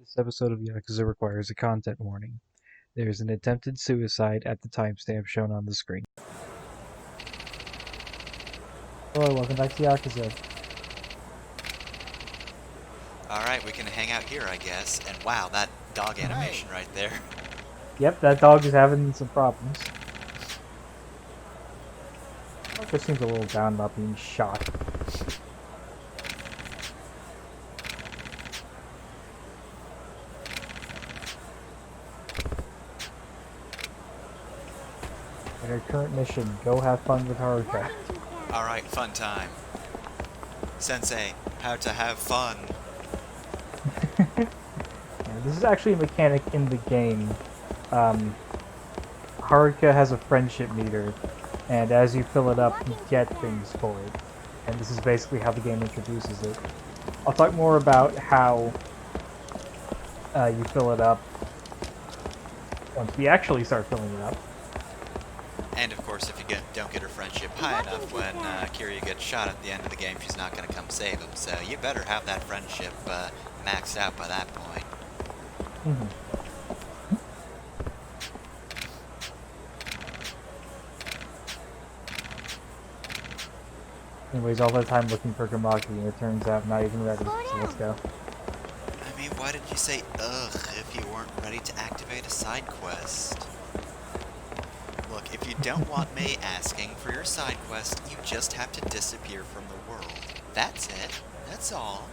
This episode of Yakuza requires a content warning. There is an attempted suicide at the timestamp shown on the screen. Hello, welcome back to Yakuza. Alright, we can hang out here, I guess. And wow, that dog animation right there. Yep, that dog is having some problems. Just seems a little down about being shot. In our current mission, go have fun with Haruka. Alright, fun time. Sensei, how to have fun. This is actually a mechanic in the game. Haruka has a friendship meter, and as you fill it up, you get things for it. And this is basically how the game introduces it. I'll talk more about how you fill it up once we actually start filling it up. And of course, if you don't get her friendship high enough, when Kiryu gets shot at the end of the game, she's not going to come save him. So you better have that friendship maxed out by that point. Anyways, all that time looking for Gamaki, and it turns out not even ready, so let's go. I mean, why did you say ugh if you weren't ready to activate a side quest? Look, if you don't want me asking for your side quest, you just have to disappear from the world. That's it. That's all.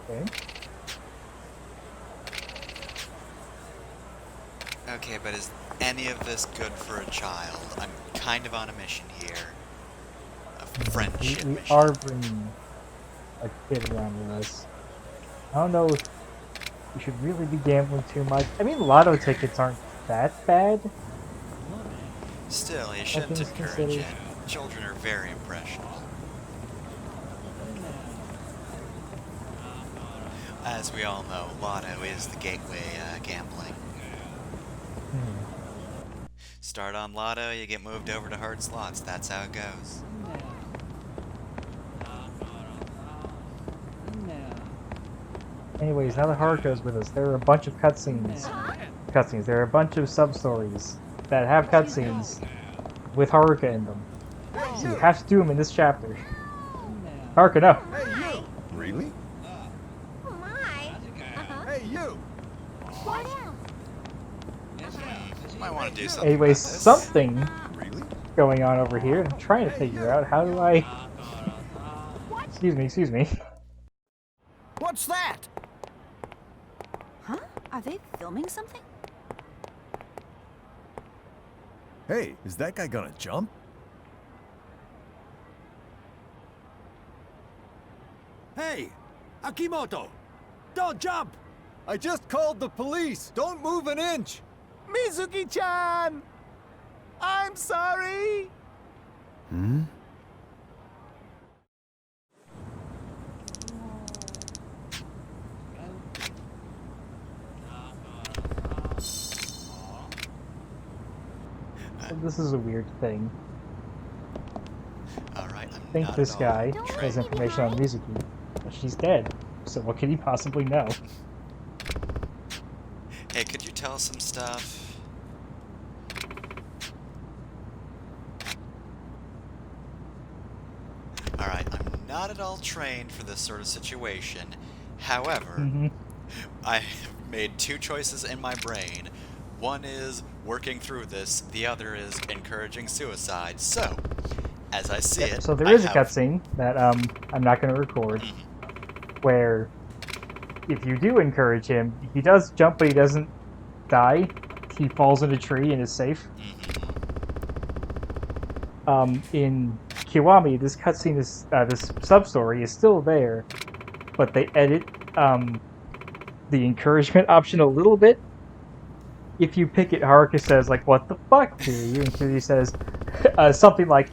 Okay. Okay, but is any of this good for a child? I'm kind of on a mission here. A friendship We mission. are bringing a kid around with us. I don't know if we should really be gambling too much. I mean, lotto tickets aren't that bad. Still, you shouldn't things encourage considered. it. Children are very impressionable. As we all know, lotto is the gateway gambling. Start on lotto, you get moved over to hard slots. That's how it goes. Anyways, now that Haruka's with us, there are a bunch of cutscenes. There are a bunch of sub-stories that have cutscenes with Haruka in them. So you have to do them in this chapter. Haruka, no! Hey, you! Really? Oh my! Hey, you! Might want to do something. Anyways, about this. something Really? going on over here. I'm trying to figure out how do I... Excuse me. What's that? Huh? Are they filming something? Hey, is that guy gonna jump? Hey! Akimoto! Don't jump! I just called the police! Don't move an inch! Mizuki-chan! I'm sorry! Hmm? This is a weird thing. Alright, I think this guy has information on Mizuki, but she's dead. So what could he possibly know? Hey, could you tell us some stuff? Alright, I'm not at all trained for this sort of situation. However, I have made two choices in my brain. One is working through this, the other is encouraging suicide. So, as I see it, So there is a cutscene that I'm not going to record, where if you do encourage him, he does jump, but he doesn't die. He falls in a tree and is safe. In Kiwami, this cutscene is this sub-story is still there, but they edit the encouragement option a little bit. If you pick it, Haruka says, like, "What the fuck, Kiryu?" And Kiryu says something like,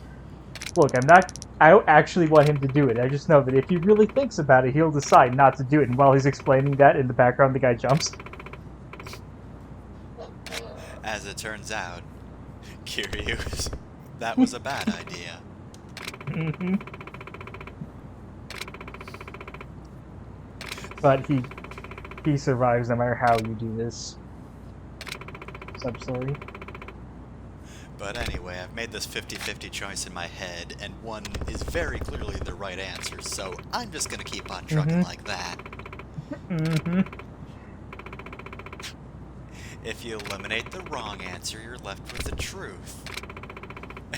"Look, I don't actually want him to do it. I just know that if he really thinks about it, he'll decide not to do it." And while he's explaining that, in the background, the guy jumps. As it turns out, Kiryu is that was a bad idea. Mm-hmm. But he survives no matter how you do this sub-story. But anyway, I've made this 50-50 choice in my head, and one is very clearly the right answer, so I'm just gonna keep on trucking like that. Mm-hmm. If you eliminate the wrong answer, you're left with the truth.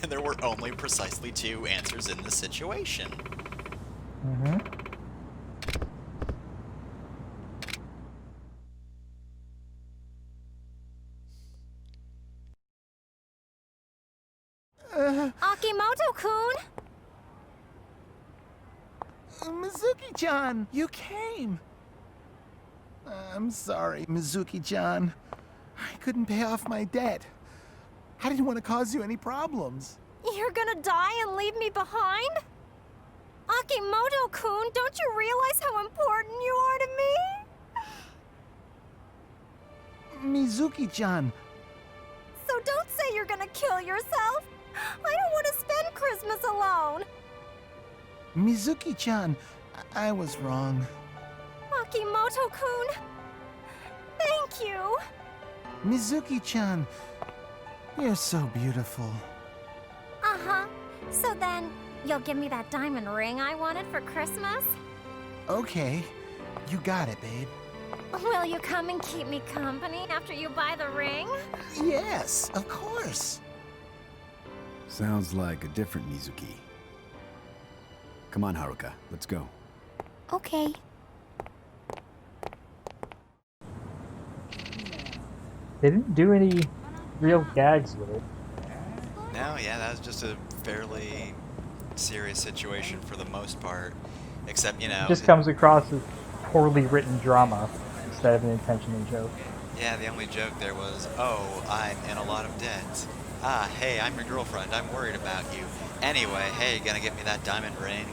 And there were only precisely 2 answers in this situation. Mm-hmm. Akimoto-kun! Mizuki-chan, you came. I'm sorry, Mizuki-chan. I couldn't pay off my debt. I didn't want to cause you any problems. You're gonna die and leave me behind? Akimoto-kun, don't you realize how important you are to me? Mizuki-chan, So don't say you're gonna kill yourself. I don't want to spend Christmas alone. Mizuki-chan, I was wrong. Akimoto-kun, thank you. Mizuki-chan, you're so beautiful. Uh-huh. So then, you'll give me that diamond ring I wanted for Christmas? Okay, you got it, babe. Will you come and keep me company after you buy the ring? Yes, of course. Sounds like a different Mizuki. Come on, Haruka, let's go. Okay. They didn't do any real gags with it. No, yeah, that was just a fairly serious situation for the most part. Except, you know... It just comes across as poorly written drama instead of an intentional joke. Yeah, the only joke there was, oh, I'm in a lot of debt. Ah, hey, I'm your girlfriend. I'm worried about you. Anyway, hey, gonna get me that diamond ring?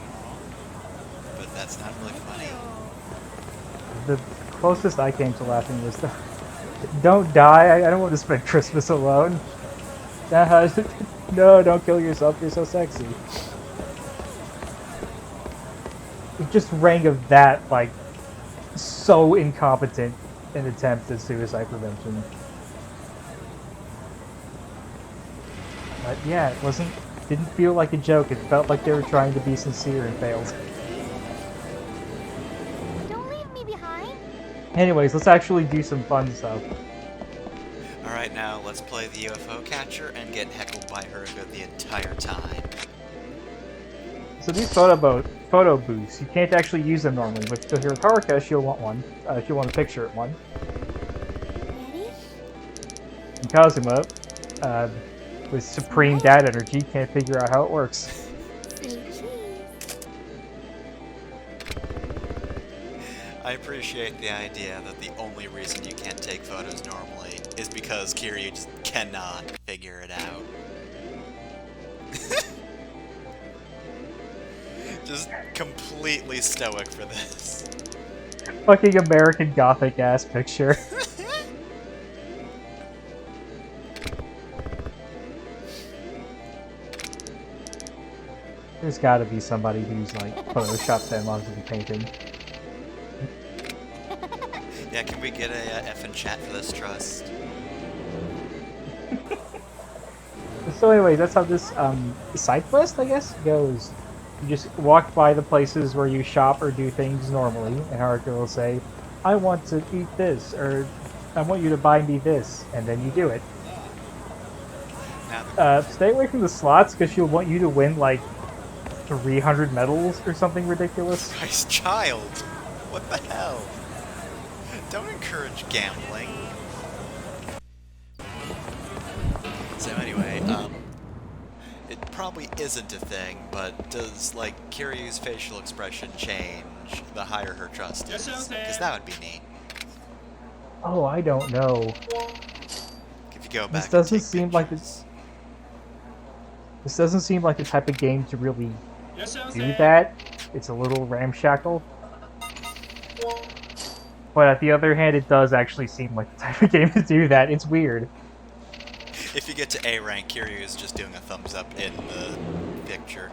But that's not really funny. The closest I came to laughing was the "Don't die, I don't want to spend Christmas alone." No, don't kill yourself, you're so sexy. It just rang of that, like, so incompetent an attempt at suicide prevention. But yeah, it didn't feel like a joke, it felt like they were trying to be sincere and failed. Don't leave me behind. Anyways, let's actually do some fun stuff. Alright, now let's play the UFO catcher and get heckled by Haruka the entire time. So these photo booths, you can't actually use them normally, but if you're with Haruka, she'll want one. She'll want a picture of one. Ready? And Kazuma, with supreme dad energy, can't figure out how it works. Say cheese. I appreciate the idea that the only reason you can't take photos normally is because Kiryu just cannot figure it out. Just completely stoic for this. Fucking American Gothic ass picture. There's gotta be somebody who's like photoshopped them onto the painting. Yeah, can we get a F in chat for this trust? So anyways, that's how this side quest, I guess, goes. You just walk by the places where you shop or do things normally, and Haruka will say, I want to eat this, or I want you to buy me this, and then you do it. Now, Stay away from the slots, because she'll want you to win, like, 300 medals or something ridiculous. Christ child! What the hell? Don't encourage gambling. So anyway, it probably isn't a thing, but does, like, Kiryu's facial expression change the higher her trust is? Because that would be neat. Oh, I don't know. If you go back This and doesn't take seem like pictures. This doesn't seem like the type of game to really do that. It's a little ramshackle. But on the other hand, it does actually seem like the type of game to do that. It's weird. If you get to A rank, Kiryu is just doing a thumbs up in the picture.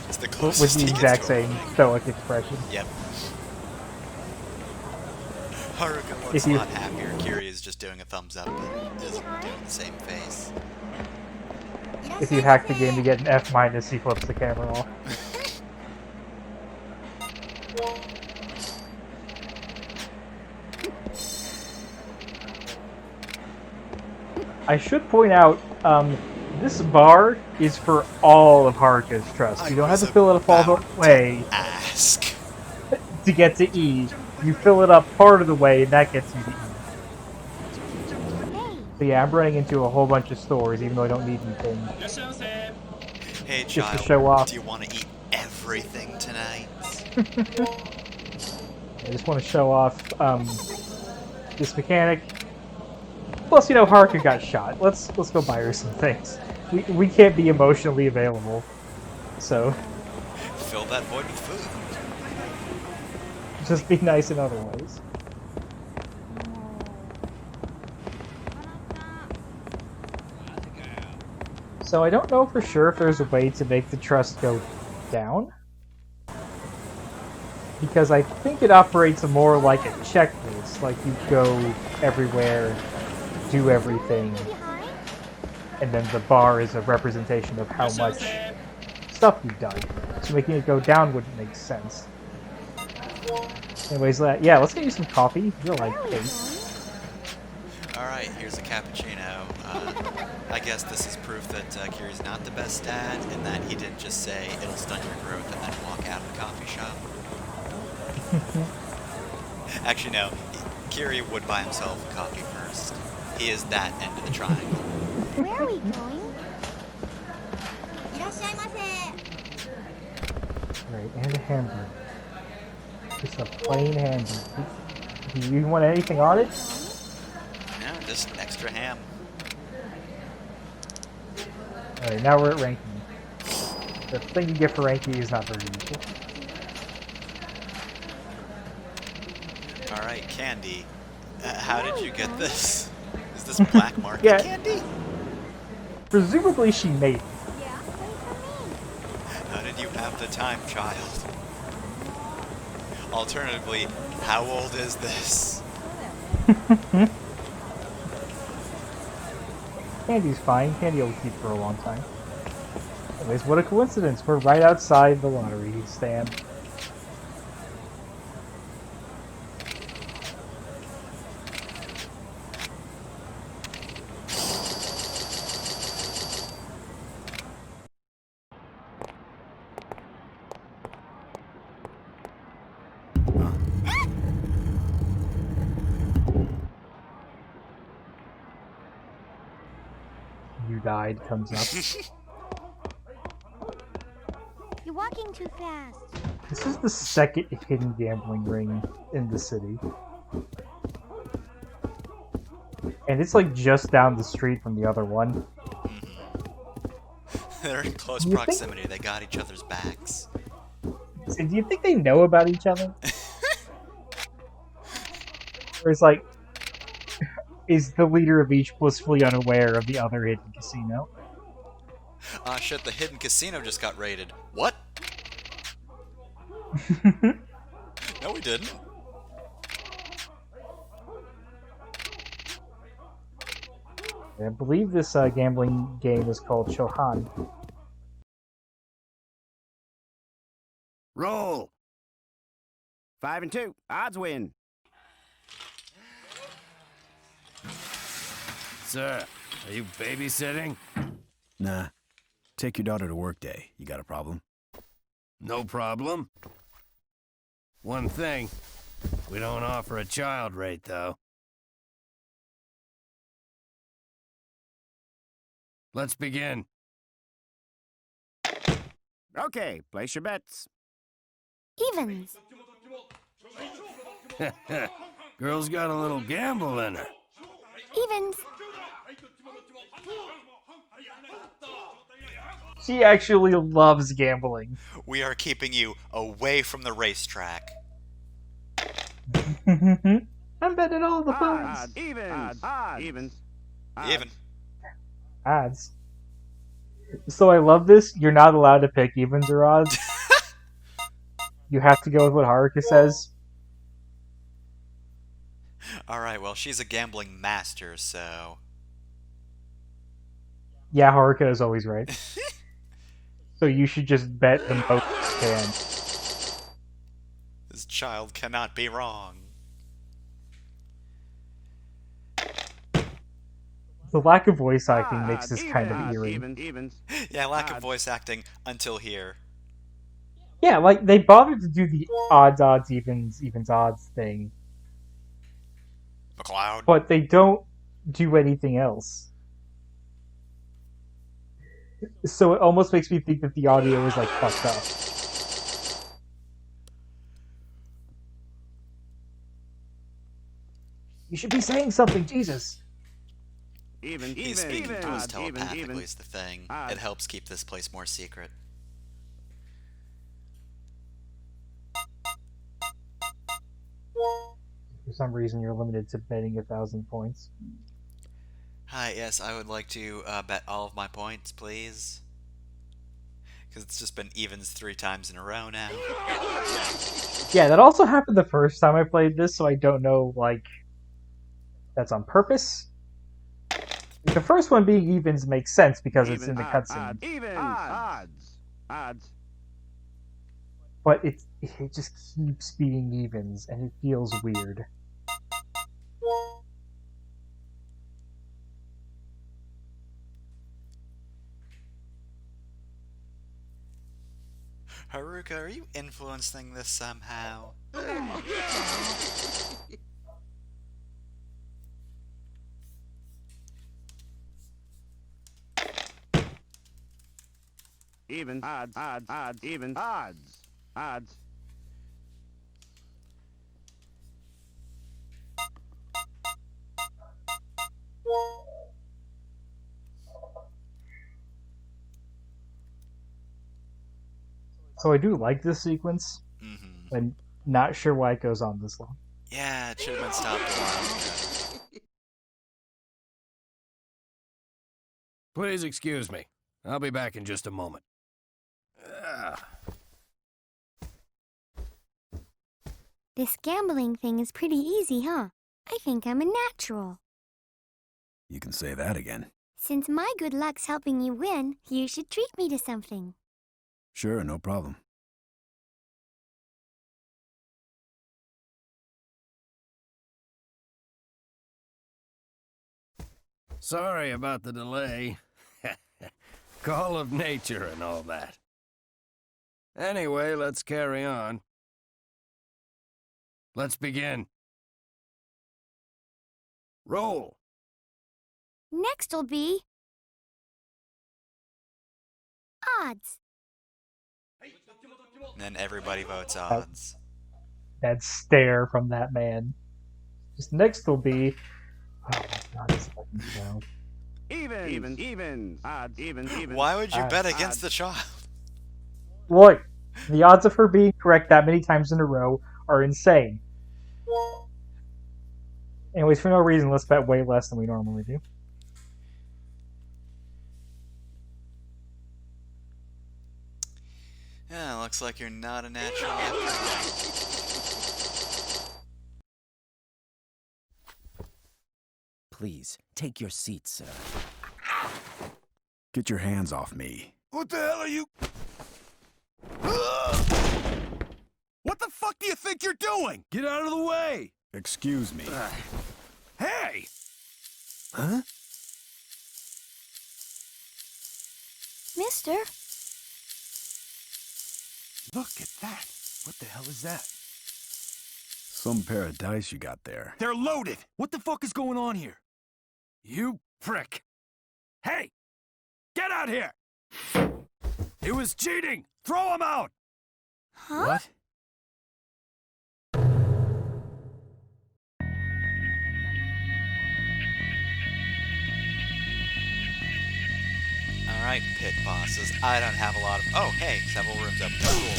It's the With closest the he gets exact to same winning. stoic expression. Yep. Haruka looks If a you- lot happier. Kiryu is just doing a thumbs up and isn't doing the same face. If you hack the game to get an F minus, he flips the camera off. I should point out, this bar is for all of Haruka's trust. You don't have to fill it up all the way Ask. to get to E. You fill it up part of the way, and that gets you to E. So yeah, I'm running into a whole bunch of stores, even though I don't need anything. Hey Just child, to show off. do you want to eat everything tonight? I just want to show off this mechanic. Plus, you know, Haruka got shot. Let's go buy her some things. We can't be emotionally available, so Fill that void with food. just be nice in other ways. So I don't know for sure if there's a way to make the trust go down, because I think it operates more like a checklist. Like you go everywhere, do everything, and then the bar is a representation of how much stuff you've done. So making it go down wouldn't make sense. Anyways, yeah, let's get you some coffee. You'll like taste. Alright, here's a cappuccino. I guess this is proof that Kiryu's not the best dad, and that he didn't just say, it'll stun your growth, and then walk out of the coffee shop. Actually, no. Kiryu would buy himself a coffee first. He is that end of the triangle. Where are we going? Right, and a hamburger. Just a plain hamburger. Do you want anything on it? No, just an extra ham. Alright, now we're at ranking. The thing you get for ranking is not very useful. Alright, candy. How did you get this? Is this black market Yeah. candy? Presumably she made it. Yeah, wait for me. How did you have the time, child? Alternatively, how old is this? Candy's fine. Candy will keep for a long time. Anyways, what a coincidence. We're right outside the lottery stand. You died comes up. You're walking too fast. This is the second hidden gambling ring in the city. And it's like just down the street from the other one. They're in close You think- proximity. They got each other's backs. So do you think they know about each other? Or is like, is the leader of each blissfully unaware of the other hidden casino? Ah, shit, the hidden casino just got raided. What? No, we didn't. I believe this gambling game is called Shohan. Roll. 5 and 2. Odds win. Sir, are you babysitting? Nah. Take your daughter to work day. You got a problem? No problem. One thing, we don't offer a child rate, though. Let's begin. Okay, place your bets. Evens. Girl's got a little gamble in her. Evens. She actually loves gambling. We are keeping you away from the racetrack. I'm betting all the funds. Odds. Evens. Odds. Evens. Even. Odds. So I love this. You're not allowed to pick evens or odds. You have to go with what Haruka says. Alright, well, she's a gambling master, so... Yeah, Haruka is always right. So you should just bet the most you can. This child cannot be wrong. The lack of voice acting makes this kind of eerie. Yeah, lack of voice acting until here. Yeah, like, they bothered to do the odds, evens, odds thing. McLeod. But they don't do anything else. So it almost makes me think that the audio is, like, fucked up. You should be saying something, Jesus! He's speaking to us telepathically is the thing. It helps keep this place more secret. For some reason, you're limited to betting 1,000 points. Hi, yes, I would like to bet all of my points, please. Because it's just been evens 3 times in a row now. Yeah, that also happened the first time I played this, so I don't know, like, that's on purpose. The first one being evens makes sense because it's in the cutscene. Odds. But it just keeps being evens, and it feels weird. Haruka, are you influencing this somehow? Even. Odds. Even. Odds. So I do like this sequence, Mm-hmm. I'm not sure why it goes on this long. Yeah, it should have been stopped a while ago. Please excuse me. I'll be back in just a moment. This gambling thing is pretty easy, huh? I think I'm a natural. You can say that again. Since my good luck's helping you win, you should treat me to something. Sure, no problem. Sorry about the delay. Call of nature and all that. Anyway, let's carry on. Let's begin. Roll. Next'll be... odds. And then everybody votes odds. That stare from that man. Just next will be... oh my god, this fucking show. Evens. Odds. Evens. Why would you bet against the child? Look, the odds of her being correct that many times in a row are insane. Anyways, for no reason, let's bet way less than we normally do. Yeah, looks like you're not a natural after Please, take your seat, sir. Get your hands off me. What the hell are you... What the fuck do you think you're doing? Get out of the way! Excuse me. Hey! Huh? Mister? Look at that. What the hell is that? Some pair of dice you got there. They're loaded. What the fuck is going on here? You prick. Hey! Get out here! It was cheating! Throw him out! Huh? What? Alright, pit bosses. I don't have a lot of... oh, hey, several rooms up. Cool.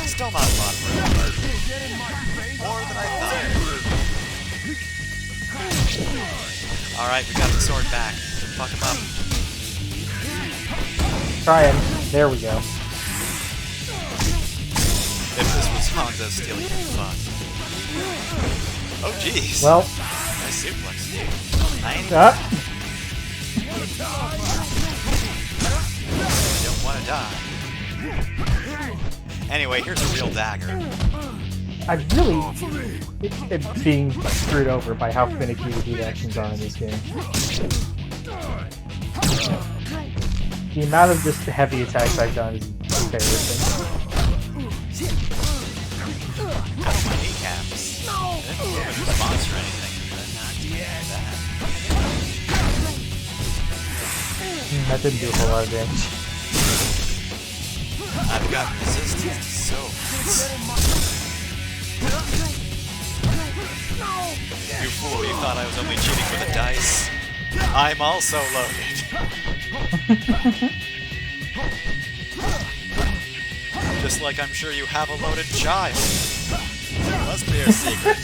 Still not a lot of room, but... more than I thought. Alright, we got the sword back. Fuck him up. Trying. There we go. If this was Honda stealing your fun. Oh, jeez. Well, Nice suplex, dude. I don't want to die. Anyway, here's a real dagger. I really am being screwed over by how finicky the heat actions are in this game. The amount of just heavy attacks I've done is embarrassing. Got my kneecaps. I didn't do a response or anything, but not that. That didn't do a whole lot of damage. I've got resistance, so you fool, you thought I was only cheating with a dice? I'm also loaded. Just like I'm sure you have a loaded child. Must be a secret.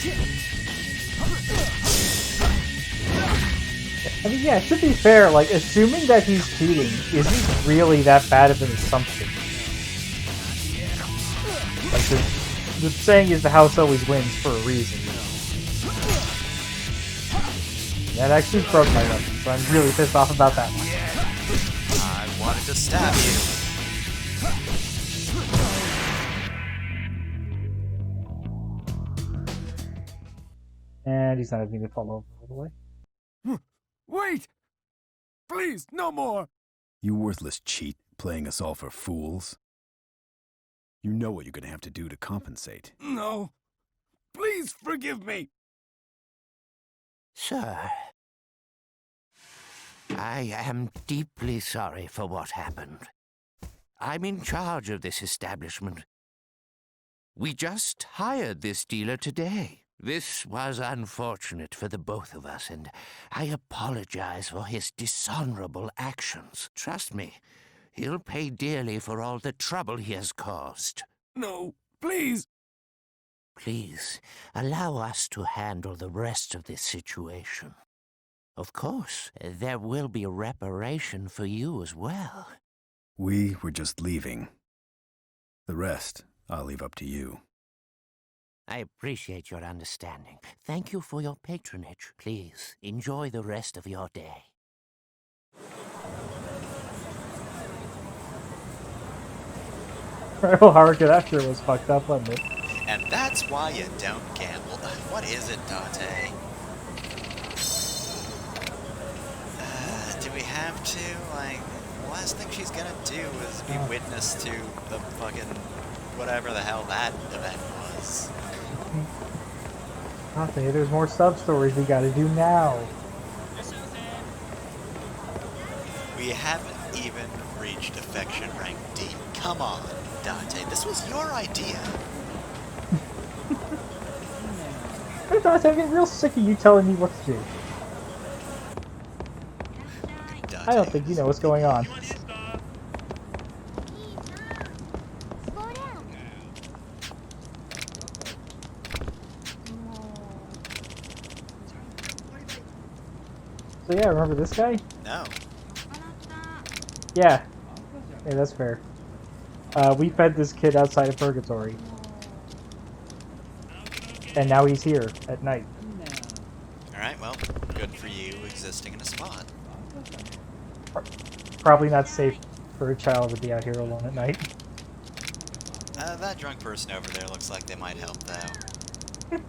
I mean, yeah, to be fair, like, assuming that he's cheating isn't really that bad of an assumption. Like, the saying is the house always wins for a reason. That actually broke my weapon, so I'm really pissed off about that one. I wanted to stab you. And he's not even going to fall over all the way. Wait! Please, no more! You worthless cheat, playing us all for fools. You know what you're gonna have to do to compensate. No. Please forgive me! Sir, I am deeply sorry for what happened. I'm in charge of this establishment. We just hired this dealer today. This was unfortunate for the both of us, and I apologize for his dishonorable actions. Trust me, he'll pay dearly for all the trouble he has caused. No, please! Please, allow us to handle the rest of this situation. Of course, there will be reparation for you as well. We were just leaving. The rest, I'll leave up to you. I appreciate your understanding. Thank you for your patronage. Please, enjoy the rest of your day. Well, Haruka, that sure was fucked up, wasn't it? And that's why you don't gamble. What is it, Dante? Do we have to? Like, the last thing she's gonna do is be witness to the fucking whatever the hell that event was. Dante, there's more sub-stories we gotta do now. We haven't even reached affection rank D. Come on, Dante. This was your idea. Hey, Dante, I'm getting real sick of you telling me what to do. Dante. I don't think you know what's going on. So yeah, remember this guy? No. Yeah. Yeah, that's fair. We fed this kid outside of Purgatory. And now he's here at night. Alright, well, good for you existing in a spot. Probably not safe for a child to be out here alone at night. That drunk person over there looks like they might help, though.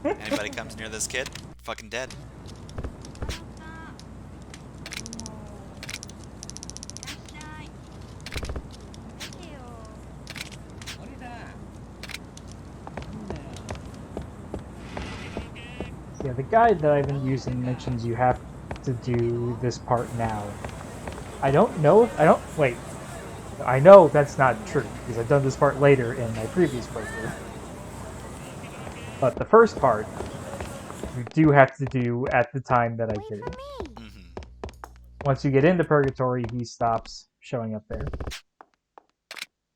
Anybody comes near this kid, fucking dead. Yeah, the guide that I've been using mentions you have to do this part now. I don't know if, wait. I know that's not true, because I've done this part later in my previous playthrough. But the first part, you do have to do at the time that I did it. Once you get into Purgatory, he stops showing up there.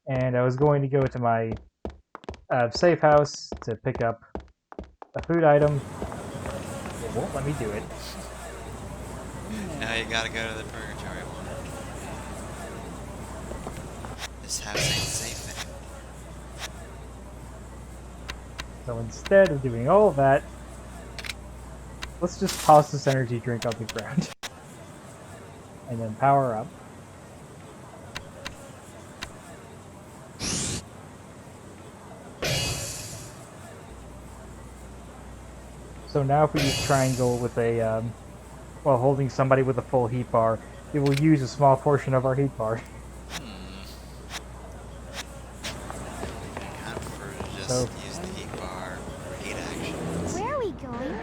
And I was going to go to my safe house to pick up a food item. It won't let me do it. Now you gotta go to the Purgatory one. This house ain't safe anymore. So instead of doing all that, let's just toss this energy drink on the ground. And then power up. So now if we use triangle with a, while holding somebody with a full heat bar, it will use a small portion of our heat bar. I prefer to just So- use the heat bar for heat action. Where are we going?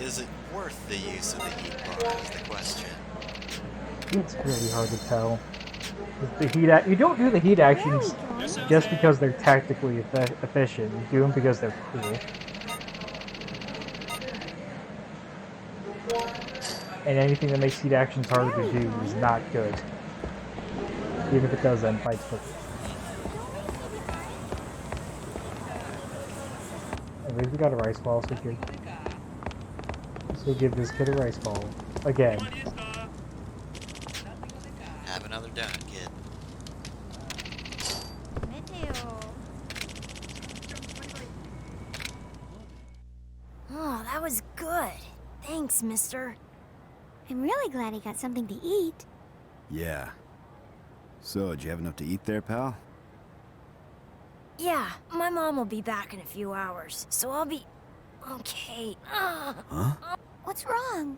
Is it worth the use of the heat bar is the question. It's really hard to tell. The heat you don't do the heat actions just because they're tactically efficient. You do them because they're cool. And anything that makes heat actions harder to do is not good. Even if it does end fights quickly. Anyways, we got a rice ball, so good. So give this kid a rice ball. Again. Have another donut, kid. Oh, that was good. Thanks, mister. I'm really glad he got something to eat. Yeah. So, did you have enough to eat there, pal? Yeah, my mom will be back in a few hours, so I'll be... okay. Huh? What's wrong?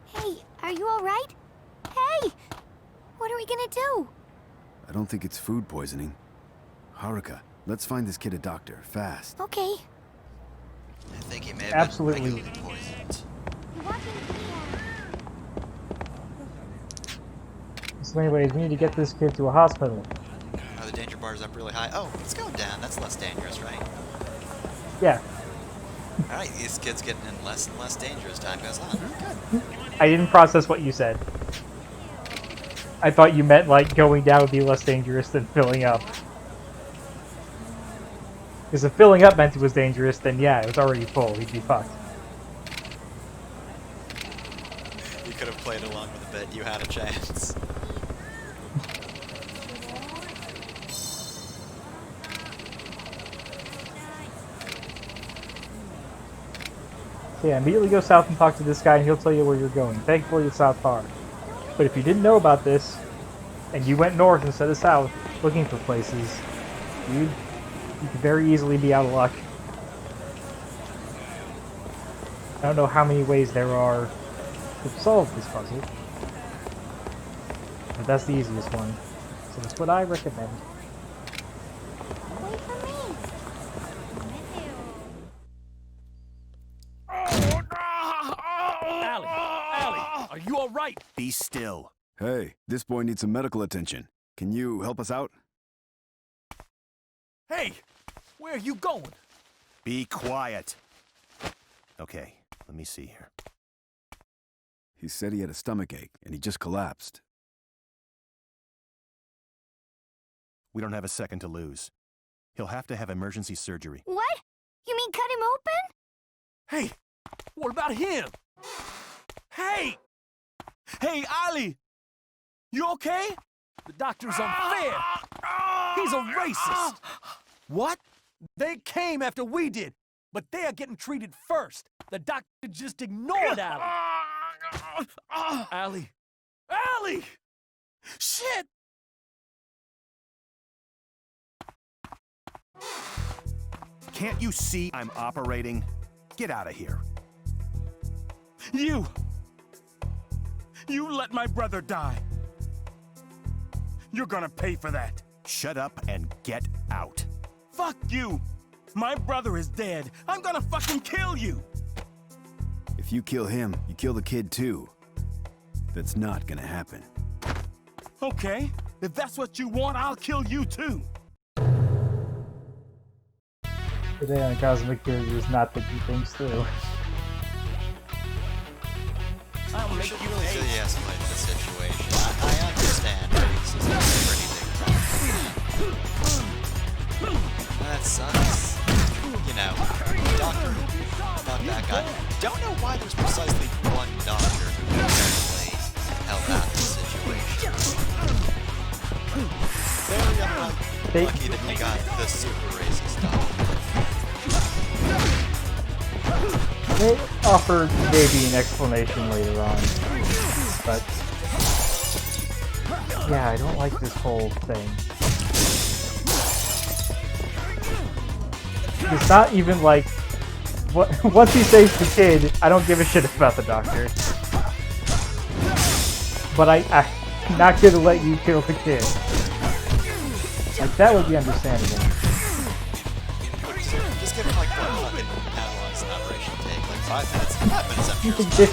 Hey, are you alright? Hey! What are we gonna do? I don't think it's food poisoning. Haruka, let's find this kid a doctor, fast. Okay. I think he may have Absolutely. been regularly poisoned. So anyways, we need to get this kid to a hospital. Are the danger bars up really high? Oh, it's going down. That's less dangerous, right? Yeah. Alright, this kid's getting in less and less danger as time goes on. Good. I didn't process what you said. I thought you meant like going down would be less dangerous than filling up. Because if filling up meant it was dangerous, then yeah, it was already full. He'd be fucked. You could have played along with a bit. You had a chance. So yeah, immediately go south and talk to this guy and he'll tell you where you're going. Thankfully it's not far. But if you didn't know about this, and you went north instead of south, looking for places, you could very easily be out of luck. I don't know how many ways there are to solve this puzzle. But that's the easiest one. So that's what I recommend. Wait for me. Allie, are you all right? Be still. Hey, this boy needs some medical attention. Can you help us out? Hey, where are you going? Be quiet. Okay, let me see here. He said he had a stomach ache, and he just collapsed. We don't have a second to lose. He'll have to have emergency surgery. What? You mean cut him open? Hey, what about him? Hey! Hey, Ali! You okay? The doctor's unfair. He's a racist. What? They came after we did, but they are getting treated first. The doctor just ignored Ali. Ali! Ali! Shit! Can't you see I'm operating? Get out of here. You let my brother die. You're gonna pay for that. Shut up and get out. Fuck you! My brother is dead. I'm gonna fucking kill you! If you kill him, you kill the kid too. That's not gonna happen. Okay, if that's what you want, I'll kill you too. Today on Cosmic Theory is not thinking things through. I'll You make should you really pay. de-escalate the situation. I understand racism is a pretty big problem. That sucks. You know, doctor, fuck that guy. Don't know why there's precisely one doctor who apparently They- Lucky that you got the super racist dog. They offered maybe an explanation later on, but yeah, I don't like this whole thing. It's not even like once he saves the kid, I don't give a shit about the doctor. But I'm not gonna let you kill the kid. Like that would be understandable. Just give him like how long does an operation take? Like 5 minutes? 5 minutes, I'm You sure.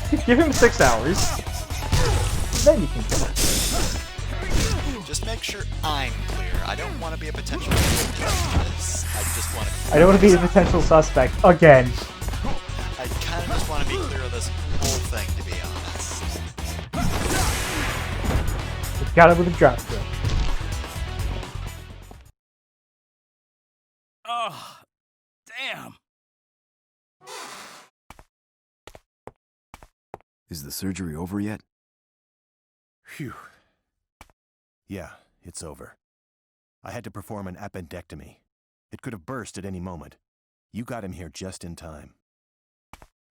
can give him 6 hours. Then you can kill him. Just make sure I'm clear. I don't want to be a potential witness. I just want to. I don't want to be the potential suspect again. I kind of just want to be clear of this whole thing, to be honest. It's got it with a drop kill. Oh, damn. Is the surgery over yet? Phew. Yeah, it's over. I had to perform an appendectomy. It could have burst at any moment. You got him here just in time.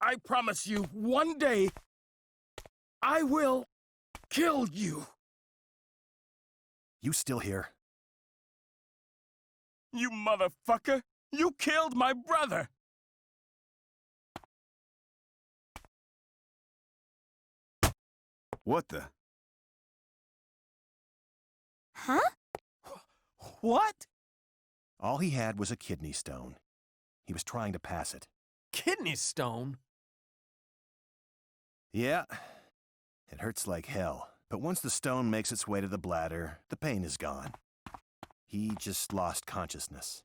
I promise you, one day, I will kill you. You still here? You motherfucker! You killed my brother! What the? Huh? What? All he had was a kidney stone. He was trying to pass it. Kidney stone? Yeah, it hurts like hell. But once the stone makes its way to the bladder, the pain is gone. He just lost consciousness.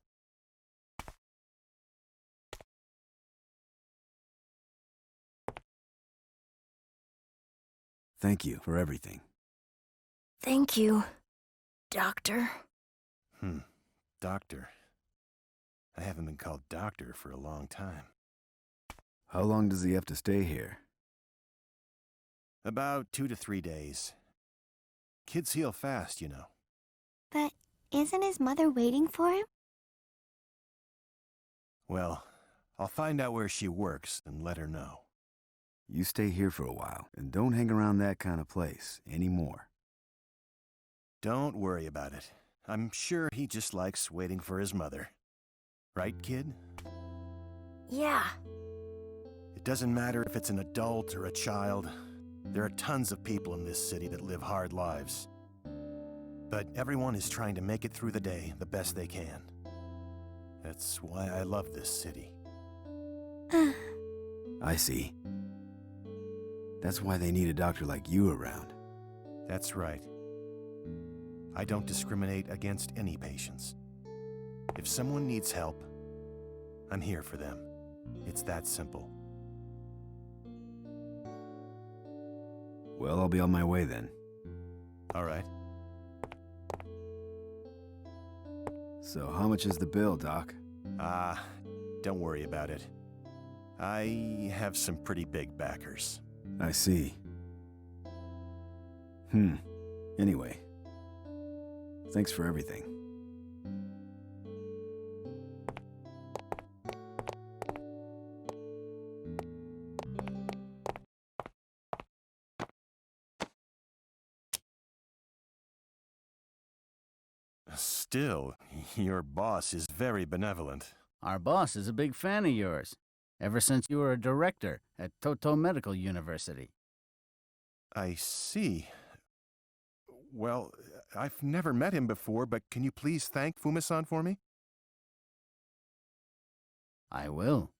Thank you for everything. Thank you, Doctor. Doctor. I haven't been called doctor for a long time. How long does he have to stay here? About 2 to 3 days. Kids heal fast, you know. But isn't his mother waiting for him? Well, I'll find out where she works and let her know. You stay here for a while, and don't hang around that kind of place anymore. Don't worry about it. I'm sure he just likes waiting for his mother. Right, kid? Yeah. It doesn't matter if it's an adult or a child. There are tons of people in this city that live hard lives. But everyone is trying to make it through the day the best they can. That's why I love this city. I see. That's why they need a doctor like you around. That's right. I don't discriminate against any patients. If someone needs help, I'm here for them. It's that simple. Well, I'll be on my way then. All right. So how much is the bill, Doc? Don't worry about it. I have some pretty big backers. I see. Anyway. Thanks for everything. Still, your boss is very benevolent. Our boss is a big fan of yours, ever since you were a director at Toto Medical University. I see. Well, I've never met him before, but can you please thank Fumisan for me? I will.